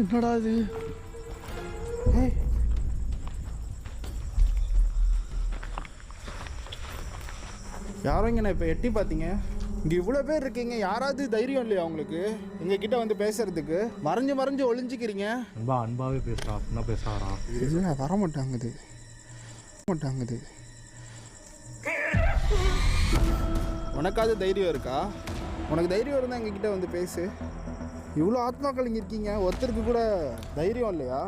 என்னடா இது? யாரும் இங்கே இப்போ எட்டி பார்த்தீங்க? இங்கே இவ்வளோ பேர் இருக்கீங்க, யாராவது தைரியம் இல்லையா உங்களுக்கு எங்ககிட்ட வந்து பேசுறதுக்கு? மறைஞ்சு மறைஞ்சு ஒளிஞ்சிக்கிறீங்க. அன்பாவே பேசுகிறா, அப்படின்னா பேசுகிறாரா? இல்லை, வரமாட்டாங்குது. உனக்காவது தைரியம் இருக்கா? உனக்கு தைரியம் இருந்தால் எங்ககிட்ட வந்து பேசு. இவ்வளோ ஆத்மாக்கள் இங்கே இருக்கீங்க, ஒருத்தருக்கு கூட தைரியம் இல்லையா?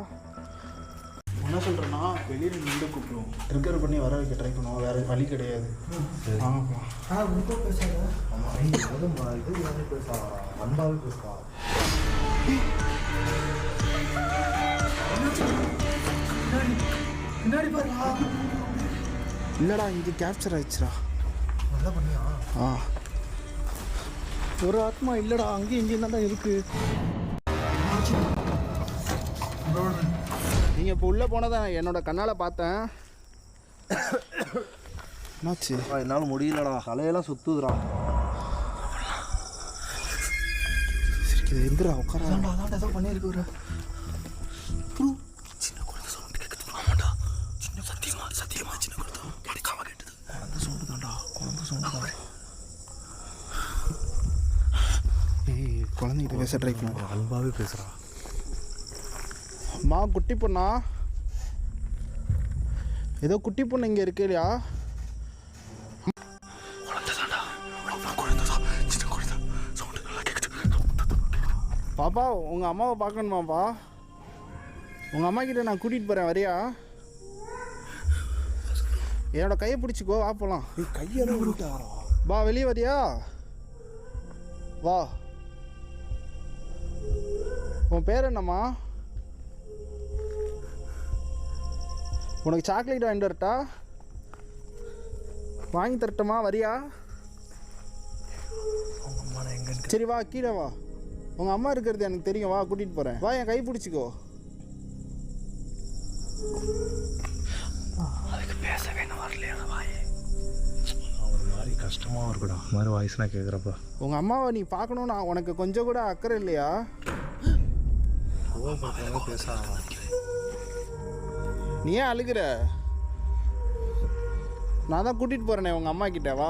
என்ன சொல்கிறேன்னா, வெளியில் நின்று கூப்பிடுவோம், ட்ரிகர் பண்ணி வர வைக்க ட்ரை பண்ணுவோம், வேறு வழி கிடையாது. ஆமாப்பா. ரொம்ப பேசாத. ஆமாம், இது யாரே பேசா, அன்பாவே பேசா. பின்னாடி பாருடா. இல்லைடா, இங்கே கேப்சர் ஆயிடுச்சுடா. நல்லா பண்ணியா? ஒரு ஆத்மா இல்லைடா, அங்கேயும் இங்கேயும் தான் இருக்குது. நீங்கள் இப்போ உள்ளே போனதான் என்னோட கண்ணால் பார்த்தேன். என்னாச்சு? என்னால் முடியலடா, தலையெல்லாம் சுற்றுதுடா. சரி, எந்திரா உட்காராண்டா. அதான் ஏதோ பண்ணியிருக்கு ஒரு சின்ன குழந்தை சவுண்டு கேட்குது. ஆமாண்டா, சின்ன சத்தியமா சின்ன குழந்தை கேட்காம கேட்டது. குழந்தை சவுண்டு தான்டா, குழந்தை சவுண்டு தான். குழந்தைகிட்ட பேச ட்ரை பண்ணுவோம். அன்பாவே பேசுகிறா. அம்மா, குட்டி பொண்ணா? ஏதோ குட்டி பொண்ணு இங்கே இருக்கு இல்லையா? பாப்பா, உங்கள் அம்மாவை பார்க்கணுமாப்பா? உங்கள் அம்மா கிட்ட நான் கூட்டிகிட்டு போகிறேன், வரியா? என்னோட கையை பிடிச்சிக்கோ, வா போகலாம். கையெல்லாம் விட்டா வா, வெளியே வரியா? வா. உன் பேர் என்னம்மா? உனக்கு சாக்லேட் வாங்கிட்டு வரட்டா? வாங்கி தரட்டுமா, வரியா? சரி வா, கீழே வா. உங்கள் அம்மா இருக்கிறது எனக்கு தெரியும், வா, கூட்டிகிட்டு போகிறேன். வா, என் கை பிடிச்சிக்கோ. அதுக்கு பேச வேணும், வரலையா வாயே? ஒரு மாதிரி கஷ்டமாக இருக்குடா, இந்த மாதிரி வாய்ஸ்லாம் கேட்குறப்ப. உங்கள் அம்மாவை நீ பார்க்கணுன்னு உனக்கு கொஞ்சம் கூட அக்கறை இல்லையா? பேசாதான். நீ ஏன் அழுகிற? நான் தான் கூட்டிகிட்டு போகிறேனே உங்கள் அம்மா கிட்ட. வா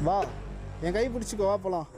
வா, என் கை பிடிச்சிக்கோ, வா போகலாம்.